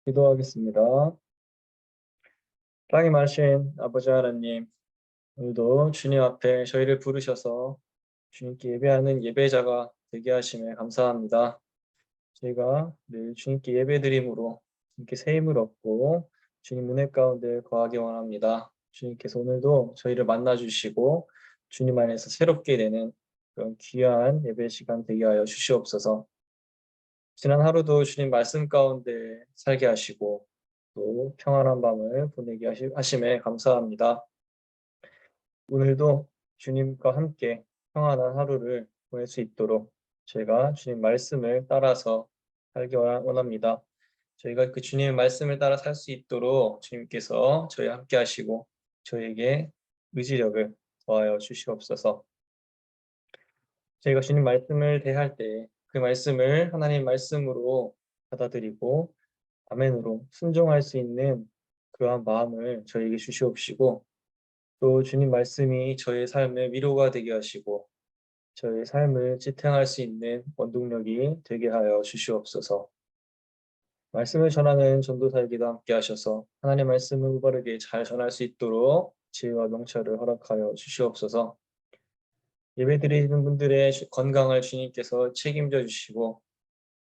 기도하겠습니다. 땅에 마신 아버지 하나님, 오늘도 주님 앞에 저희를 부르셔서 주님께 예배하는 예배자가 되게 하심에 감사합니다. 저희가 늘 주님께 예배드림으로 주님께 새 힘을 얻고 주님 은혜 가운데 거하기 원합니다. 주님께서 오늘도 저희를 만나주시고 주님 안에서 새롭게 되는 그런 귀한 예배 시간 되게 하여 주시옵소서. 지난 하루도 주님 말씀 가운데 살게 하시고 또 평안한 밤을 보내게 하심에 감사합니다. 오늘도 주님과 함께 평안한 하루를 보낼 수 있도록 저희가 주님 말씀을 따라서 살기 원합니다. 저희가 그 주님의 말씀을 따라 살 수 있도록 주님께서 저희와 함께 하시고 저희에게 의지력을 더하여 주시옵소서. 저희가 주님 말씀을 대할 때 그 말씀을 하나님 말씀으로 받아들이고 아멘으로 순종할 수 있는 그러한 마음을 저에게 주시옵시고 또 주님 말씀이 저의 삶의 위로가 되게 하시고 저의 삶을 지탱할 수 있는 원동력이 되게 하여 주시옵소서. 말씀을 전하는 전도사에게도 함께 하셔서 하나님의 말씀을 올바르게 잘 전할 수 있도록 지혜와 명철을 허락하여 주시옵소서. 예배드리는 분들의 건강을 주님께서 책임져 주시고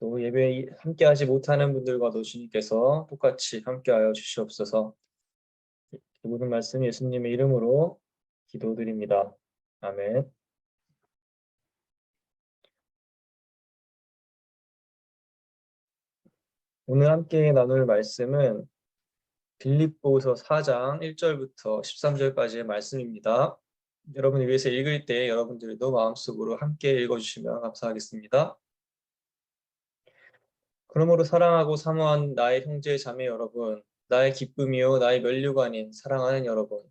또 예배에 함께하지 못하는 분들과도 주님께서 똑같이 함께하여 주시옵소서. 이 모든 말씀 예수님의 이름으로 기도드립니다. 아멘. 오늘 함께 나눌 말씀은 빌립보서 4장 1절부터 13절까지의 말씀입니다. 여러분을 위해서 읽을 때 여러분들도 마음속으로 함께 읽어주시면 감사하겠습니다. 그러므로 사랑하고 사모한 나의 형제 자매 여러분, 나의 기쁨이요 나의 면류관인 사랑하는 여러분,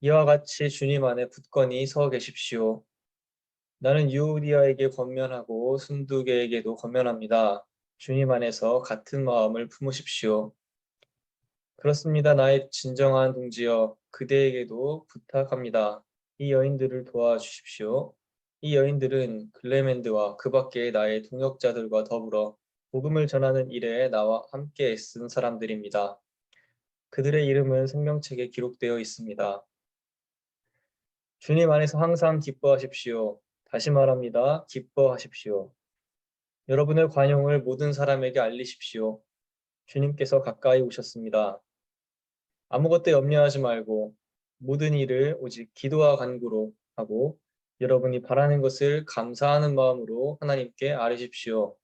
이와 같이 주님 안에 굳건히 서 계십시오. 나는 유오디아에게 권면하고 순두계에게도 권면합니다. 주님 안에서 같은 마음을 품으십시오. 그렇습니다. 나의 진정한 동지여, 그대에게도 부탁합니다. 이 여인들을 도와주십시오. 이 여인들은 글레멘드와 그 밖의 나의 동역자들과 더불어 복음을 전하는 일에 나와 함께 애쓴 사람들입니다. 그들의 이름은 생명책에 기록되어 있습니다. 주님 안에서 항상 기뻐하십시오. 다시 말합니다. 기뻐하십시오. 여러분의 관용을 모든 사람에게 알리십시오. 주님께서 가까이 오셨습니다. 아무것도 염려하지 말고 모든 일을 오직 기도와 간구로 하고 여러분이 바라는 것을 감사하는 마음으로 하나님께 아뢰십시오.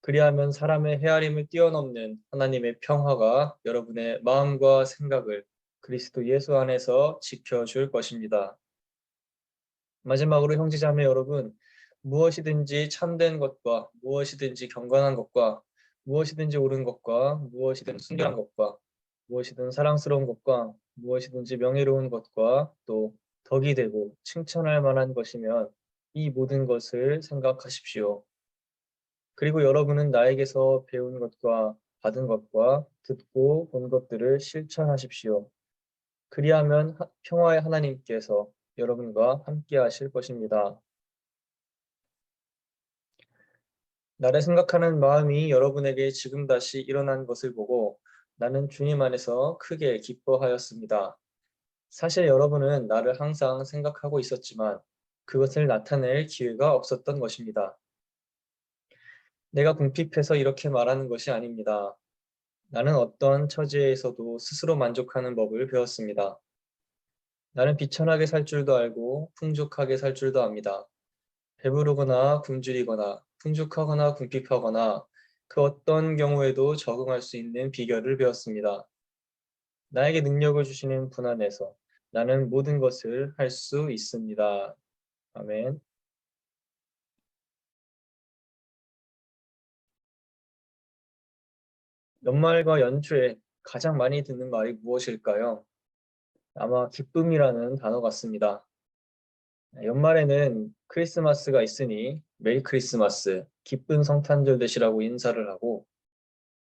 그리하면 사람의 헤아림을 뛰어넘는 하나님의 평화가 여러분의 마음과 생각을 그리스도 예수 안에서 지켜줄 것입니다. 마지막으로 형제자매 여러분, 무엇이든지 참된 것과 무엇이든지 경건한 것과 무엇이든지 옳은 것과 무엇이든 순결한 것과 무엇이든 사랑스러운 것과 무엇이든지 명예로운 것과 또 덕이 되고 칭찬할 만한 것이면 이 모든 것을 생각하십시오. 그리고 여러분은 나에게서 배운 것과 받은 것과 듣고 본 것들을 실천하십시오. 그리하면 평화의 하나님께서 여러분과 함께 하실 것입니다. 나를 생각하는 마음이 여러분에게 지금 다시 일어난 것을 보고 나는 주님 안에서 크게 기뻐하였습니다. 사실 여러분은 나를 항상 생각하고 있었지만 그것을 나타낼 기회가 없었던 것입니다. 내가 궁핍해서 이렇게 말하는 것이 아닙니다. 나는 어떤 처지에서도 스스로 만족하는 법을 배웠습니다. 나는 비천하게 살 줄도 알고 풍족하게 살 줄도 압니다. 배부르거나 굶주리거나 풍족하거나 궁핍하거나 그 어떤 경우에도 적응할 수 있는 비결을 배웠습니다. 나에게 능력을 주시는 분 안에서 나는 모든 것을 할 수 있습니다. 아멘. 연말과 연초에 가장 많이 듣는 말이 무엇일까요? 아마 기쁨이라는 단어 같습니다. 연말에는 크리스마스가 있으니 메리 크리스마스, 기쁜 성탄절 되시라고 인사를 하고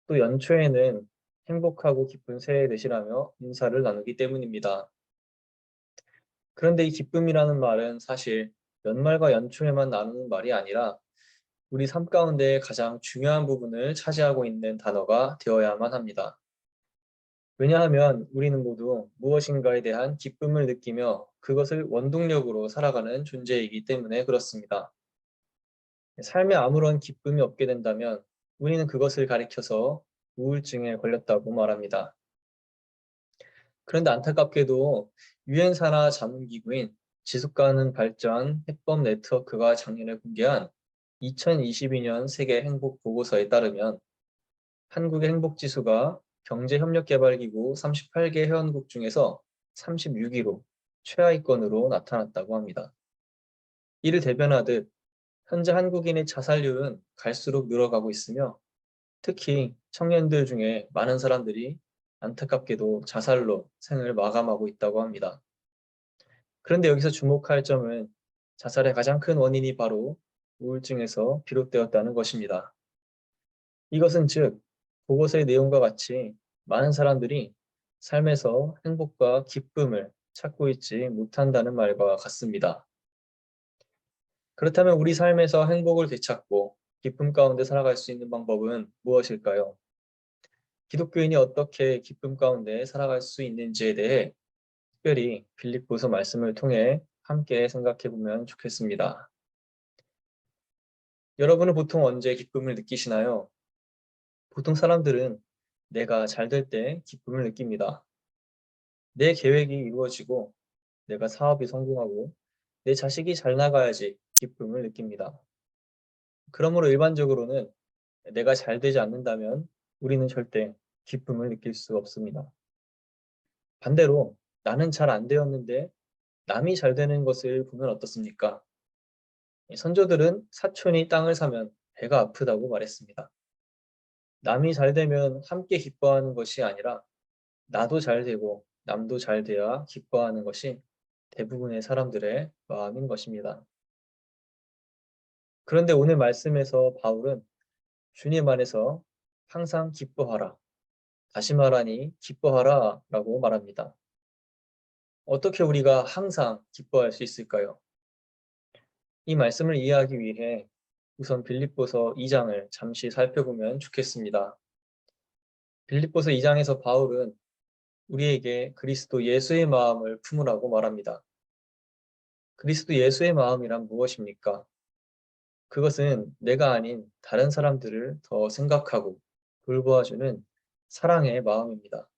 또 연초에는 행복하고 기쁜 새해 되시라며 인사를 나누기 때문입니다. 그런데 이 기쁨이라는 말은 사실 연말과 연초에만 나누는 말이 아니라 우리 삶 가운데 가장 중요한 부분을 차지하고 있는 단어가 되어야만 합니다. 왜냐하면 우리는 모두 무엇인가에 대한 기쁨을 느끼며 그것을 원동력으로 살아가는 존재이기 때문에 그렇습니다. 삶에 아무런 기쁨이 없게 된다면 우리는 그것을 가리켜서 우울증에 걸렸다고 말합니다. 그런데 안타깝게도 유엔사나 자문기구인 지속가능 발전 해법 네트워크가 작년에 공개한 2022년 세계 행복 보고서에 따르면 한국의 행복지수가 경제협력개발기구 38개 회원국 중에서 36위로 최하위권으로 나타났다고 합니다. 이를 대변하듯 현재 한국인의 자살률은 갈수록 늘어가고 있으며 특히 청년들 중에 많은 사람들이 안타깝게도 자살로 생을 마감하고 있다고 합니다. 그런데 여기서 주목할 점은 자살의 가장 큰 원인이 바로 우울증에서 비롯되었다는 것입니다. 이것은 즉, 보고서의 내용과 같이 많은 사람들이 삶에서 행복과 기쁨을 찾고 있지 못한다는 말과 같습니다. 그렇다면 우리 삶에서 행복을 되찾고 기쁨 가운데 살아갈 수 있는 방법은 무엇일까요? 기독교인이 어떻게 기쁨 가운데 살아갈 수 있는지에 대해 특별히 빌립보서 말씀을 통해 함께 생각해 보면 좋겠습니다. 여러분은 보통 언제 기쁨을 느끼시나요? 보통 사람들은 내가 잘 될 때 기쁨을 느낍니다. 내 계획이 이루어지고 내가 사업이 성공하고 내 자식이 잘 나가야지 기쁨을 느낍니다. 그러므로 일반적으로는 내가 잘 되지 않는다면 우리는 절대 기쁨을 느낄 수 없습니다. 반대로 나는 잘 안 되었는데 남이 잘 되는 것을 보면 어떻습니까? 선조들은 사촌이 땅을 사면 배가 아프다고 말했습니다. 남이 잘 되면 함께 기뻐하는 것이 아니라 나도 잘 되고 남도 잘 돼야 기뻐하는 것이 대부분의 사람들의 마음인 것입니다. 그런데 오늘 말씀에서 바울은 주님 안에서 항상 기뻐하라. 다시 말하니 기뻐하라 라고 말합니다. 어떻게 우리가 항상 기뻐할 수 있을까요? 이 말씀을 이해하기 위해 우선 빌립보서 2장을 잠시 살펴보면 좋겠습니다. 빌립보서 2장에서 바울은 우리에게 그리스도 예수의 마음을 품으라고 말합니다. 그리스도 예수의 마음이란 무엇입니까? 그것은 내가 아닌 다른 사람들을 더 생각하고 돌보아주는 사랑의 마음입니다.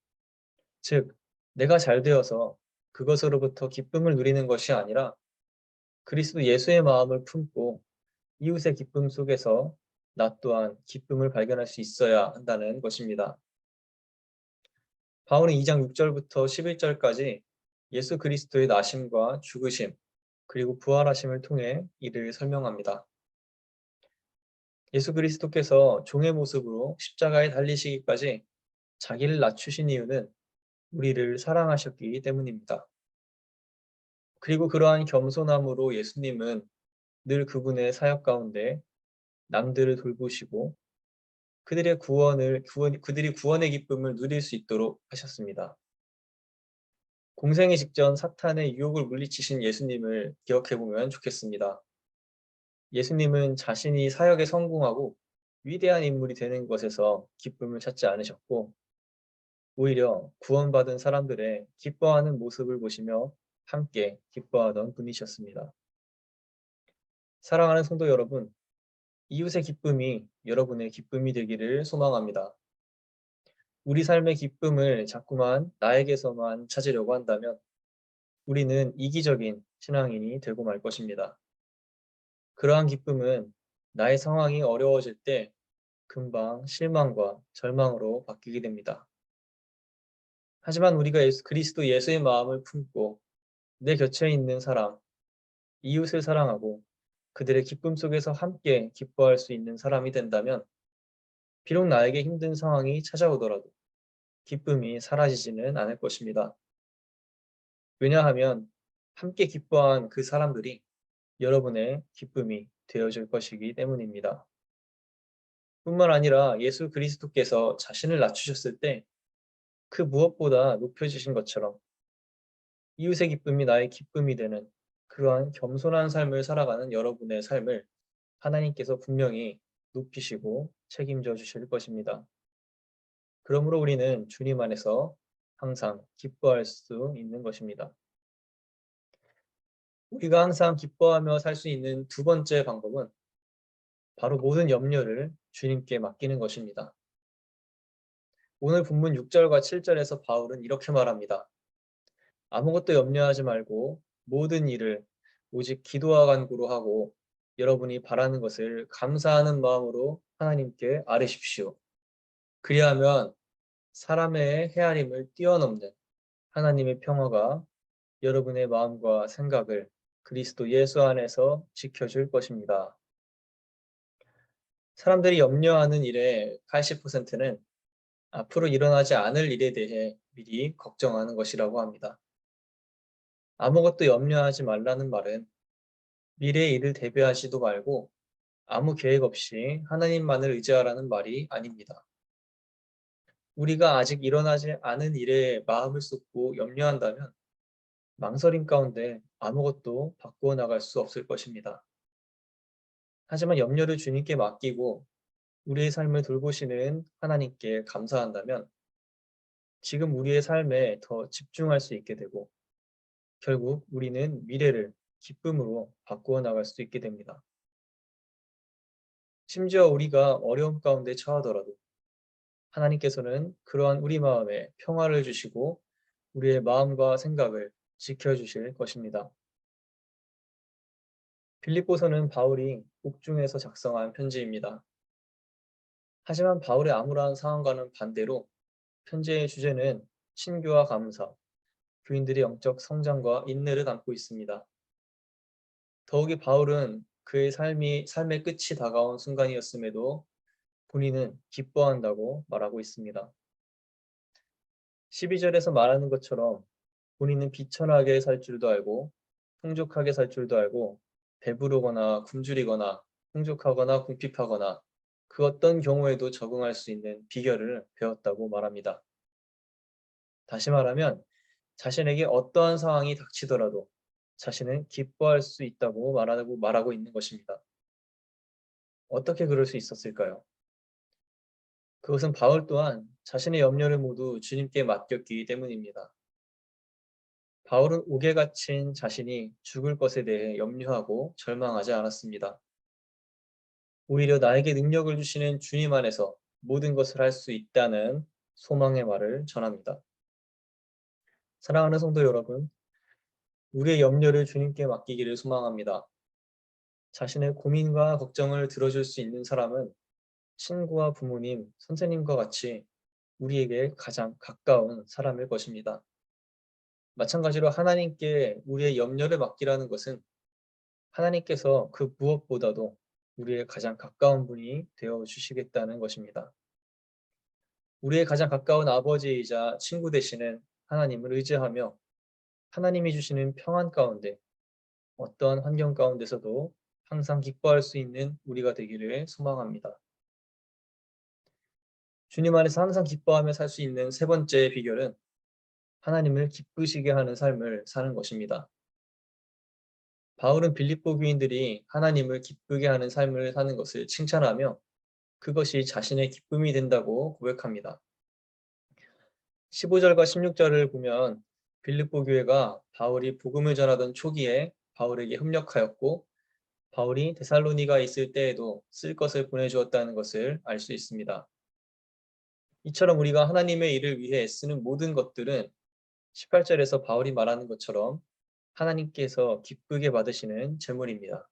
즉, 내가 잘 되어서 그것으로부터 기쁨을 누리는 것이 아니라 그리스도 예수의 마음을 품고 이웃의 기쁨 속에서 나 또한 기쁨을 발견할 수 있어야 한다는 것입니다. 바울은 2장 6절부터 11절까지 예수 그리스도의 나심과 죽으심, 그리고 부활하심을 통해 이를 설명합니다. 예수 그리스도께서 종의 모습으로 십자가에 달리시기까지 자기를 낮추신 이유는 우리를 사랑하셨기 때문입니다. 그리고 그러한 겸손함으로 예수님은 늘 그분의 사역 가운데 남들을 돌보시고 그들이 구원의 기쁨을 누릴 수 있도록 하셨습니다. 공생의 직전 사탄의 유혹을 물리치신 예수님을 기억해 보면 좋겠습니다. 예수님은 자신이 사역에 성공하고 위대한 인물이 되는 것에서 기쁨을 찾지 않으셨고 오히려 구원받은 사람들의 기뻐하는 모습을 보시며 함께 기뻐하던 분이셨습니다. 사랑하는 성도 여러분, 이웃의 기쁨이 여러분의 기쁨이 되기를 소망합니다. 우리 삶의 기쁨을 자꾸만 나에게서만 찾으려고 한다면 우리는 이기적인 신앙인이 되고 말 것입니다. 그러한 기쁨은 나의 상황이 어려워질 때 금방 실망과 절망으로 바뀌게 됩니다. 하지만 우리가 그리스도 예수의 마음을 품고 내 곁에 있는 사람, 이웃을 사랑하고 그들의 기쁨 속에서 함께 기뻐할 수 있는 사람이 된다면 비록 나에게 힘든 상황이 찾아오더라도 기쁨이 사라지지는 않을 것입니다. 왜냐하면 함께 기뻐한 그 사람들이 여러분의 기쁨이 되어줄 것이기 때문입니다. 뿐만 아니라 예수 그리스도께서 자신을 낮추셨을 때 그 무엇보다 높여주신 것처럼 이웃의 기쁨이 나의 기쁨이 되는 그러한 겸손한 삶을 살아가는 여러분의 삶을 하나님께서 분명히 높이시고 책임져 주실 것입니다. 그러므로 우리는 주님 안에서 항상 기뻐할 수 있는 것입니다. 우리가 항상 기뻐하며 살 수 있는 두 번째 방법은 바로 모든 염려를 주님께 맡기는 것입니다. 오늘 본문 6절과 7절에서 바울은 이렇게 말합니다. 아무것도 염려하지 말고 모든 일을 오직 기도와 간구로 하고 여러분이 바라는 것을 감사하는 마음으로 하나님께 아뢰십시오. 그리하면 사람의 헤아림을 뛰어넘는 하나님의 평화가 여러분의 마음과 생각을 그리스도 예수 안에서 지켜줄 것입니다. 사람들이 염려하는 일의 80%는 앞으로 일어나지 않을 일에 대해 미리 걱정하는 것이라고 합니다. 아무것도 염려하지 말라는 말은 미래의 일을 대비하지도 말고 아무 계획 없이 하나님만을 의지하라는 말이 아닙니다. 우리가 아직 일어나지 않은 일에 마음을 쏟고 염려한다면 망설임 가운데 아무것도 바꾸어 나갈 수 없을 것입니다. 하지만 염려를 주님께 맡기고 우리의 삶을 돌보시는 하나님께 감사한다면 지금 우리의 삶에 더 집중할 수 있게 되고 결국 우리는 미래를 기쁨으로 바꾸어 나갈 수 있게 됩니다. 심지어 우리가 어려움 가운데 처하더라도 하나님께서는 그러한 우리 마음에 평화를 주시고 우리의 마음과 생각을 지켜주실 것입니다. 빌립보서는 바울이 옥중에서 작성한 편지입니다. 하지만 바울의 암울한 상황과는 반대로 편지의 주제는 신교와 감사, 교인들의 영적 성장과 인내를 담고 있습니다. 더욱이 바울은 그의 삶의 끝이 다가온 순간이었음에도 본인은 기뻐한다고 말하고 있습니다. 12절에서 말하는 것처럼 본인은 비천하게 살 줄도 알고 풍족하게 살 줄도 알고 배부르거나 굶주리거나 풍족하거나 궁핍하거나 그 어떤 경우에도 적응할 수 있는 비결을 배웠다고 말합니다. 다시 말하면 자신에게 어떠한 상황이 닥치더라도 자신은 기뻐할 수 있다고 말하고 있는 것입니다. 어떻게 그럴 수 있었을까요? 그것은 바울 또한 자신의 염려를 모두 주님께 맡겼기 때문입니다. 바울은 옥에 갇힌 자신이 죽을 것에 대해 염려하고 절망하지 않았습니다. 오히려 나에게 능력을 주시는 주님 안에서 모든 것을 할 수 있다는 소망의 말을 전합니다. 사랑하는 성도 여러분, 우리의 염려를 주님께 맡기기를 소망합니다. 자신의 고민과 걱정을 들어줄 수 있는 사람은 친구와 부모님, 선생님과 같이 우리에게 가장 가까운 사람일 것입니다. 마찬가지로 하나님께 우리의 염려를 맡기라는 것은 하나님께서 그 무엇보다도 우리의 가장 가까운 분이 되어 주시겠다는 것입니다. 우리의 가장 가까운 아버지이자 친구 되시는 하나님을 의지하며 하나님이 주시는 평안 가운데 어떠한 환경 가운데서도 항상 기뻐할 수 있는 우리가 되기를 소망합니다. 주님 안에서 항상 기뻐하며 살 수 있는 세 번째 비결은 하나님을 기쁘시게 하는 삶을 사는 것입니다. 바울은 빌립보 교인들이 하나님을 기쁘게 하는 삶을 사는 것을 칭찬하며 그것이 자신의 기쁨이 된다고 고백합니다. 15절과 16절을 보면 빌립보 교회가 바울이 복음을 전하던 초기에 바울에게 협력하였고 바울이 데살로니가에 있을 때에도 쓸 것을 보내주었다는 것을 알 수 있습니다. 이처럼 우리가 하나님의 일을 위해 쓰는 모든 것들은 18절에서 바울이 말하는 것처럼 하나님께서 기쁘게 받으시는 제물입니다.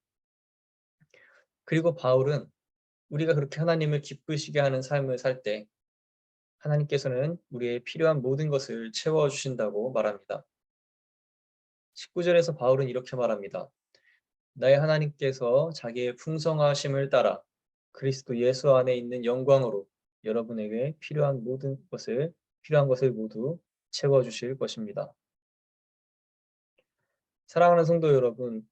그리고 바울은 우리가 그렇게 하나님을 기쁘시게 하는 삶을 살 때 하나님께서는 우리의 필요한 모든 것을 채워주신다고 말합니다. 19절에서 바울은 이렇게 말합니다. 나의 하나님께서 자기의 풍성하심을 따라 그리스도 예수 안에 있는 영광으로 여러분에게 필요한 것을 모두 채워주실 것입니다. 사랑하는 성도 여러분,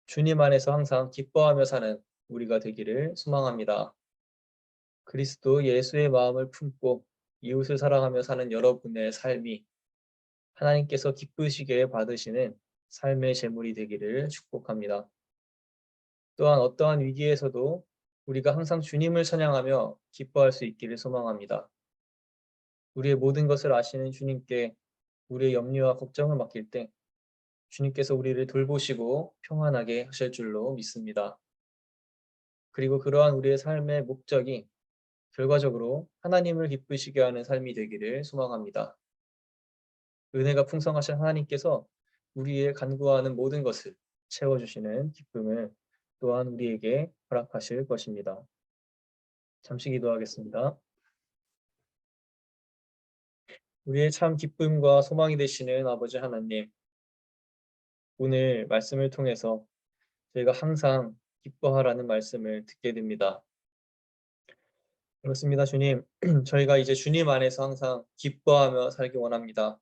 주님 안에서 항상 기뻐하며 사는 우리가 되기를 소망합니다. 그리스도 예수의 마음을 품고 이웃을 사랑하며 사는 여러분의 삶이 하나님께서 기쁘시게 받으시는 삶의 제물이 되기를 축복합니다. 또한 어떠한 위기에서도 우리가 항상 주님을 찬양하며 기뻐할 수 있기를 소망합니다. 우리의 모든 것을 아시는 주님께 우리의 염려와 걱정을 맡길 때 주님께서 우리를 돌보시고 평안하게 하실 줄로 믿습니다. 그리고 그러한 우리의 삶의 목적이 결과적으로 하나님을 기쁘시게 하는 삶이 되기를 소망합니다. 은혜가 풍성하신 하나님께서 우리의 간구하는 모든 것을 채워주시는 기쁨을 또한 우리에게 허락하실 것입니다. 잠시 기도하겠습니다. 우리의 참 기쁨과 소망이 되시는 아버지 하나님, 오늘 말씀을 통해서 저희가 항상 기뻐하라는 말씀을 듣게 됩니다. 그렇습니다, 주님. 저희가 이제 주님 안에서 항상 기뻐하며 살기 원합니다.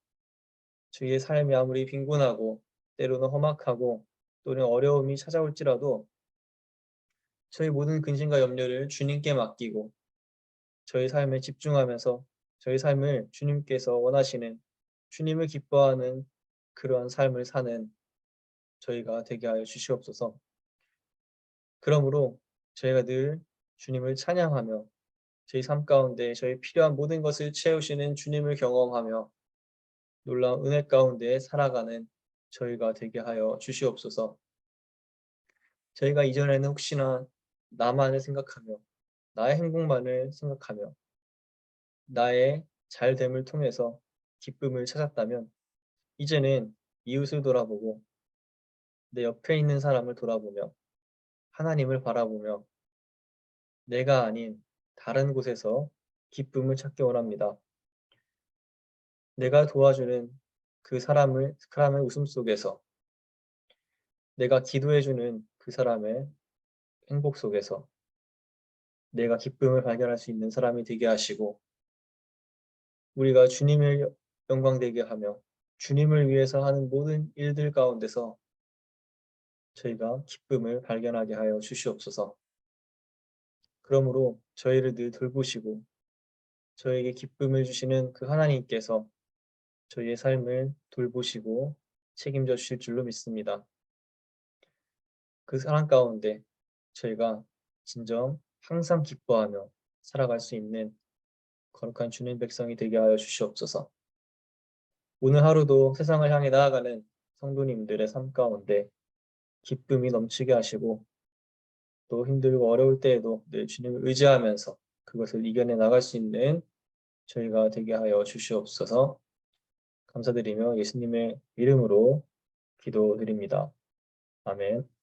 저희의 삶이 아무리 빈곤하고 때로는 험악하고 또는 어려움이 찾아올지라도 저희 모든 근심과 염려를 주님께 맡기고 저희 삶에 집중하면서 저희 삶을 주님께서 원하시는 주님을 기뻐하는 그러한 삶을 사는 저희가 되게 하여 주시옵소서. 그러므로 저희가 늘 주님을 찬양하며 저희 삶 가운데 저희 필요한 모든 것을 채우시는 주님을 경험하며 놀라운 은혜 가운데 살아가는 저희가 되게 하여 주시옵소서. 저희가 이전에는 혹시나 나만을 생각하며 나의 행복만을 생각하며 나의 잘됨을 통해서 기쁨을 찾았다면 이제는 이웃을 돌아보고 내 옆에 있는 사람을 돌아보며 하나님을 바라보며 내가 아닌 다른 곳에서 기쁨을 찾기 원합니다. 내가 도와주는 그 사람의 웃음 속에서 내가 기도해주는 그 사람의 행복 속에서 내가 기쁨을 발견할 수 있는 사람이 되게 하시고 우리가 주님을 영광되게 하며 주님을 위해서 하는 모든 일들 가운데서 저희가 기쁨을 발견하게 하여 주시옵소서. 그러므로 저희를 늘 돌보시고 저에게 기쁨을 주시는 그 하나님께서 저희의 삶을 돌보시고 책임져 주실 줄로 믿습니다. 그 사랑 가운데 저희가 진정 항상 기뻐하며 살아갈 수 있는 거룩한 주님 백성이 되게 하여 주시옵소서. 오늘 하루도 세상을 향해 나아가는 성도님들의 삶 가운데 기쁨이 넘치게 하시고 또 힘들고 어려울 때에도 늘 주님을 의지하면서 그것을 이겨내 나갈 수 있는 저희가 되게 하여 주시옵소서. 감사드리며 예수님의 이름으로 기도드립니다. 아멘.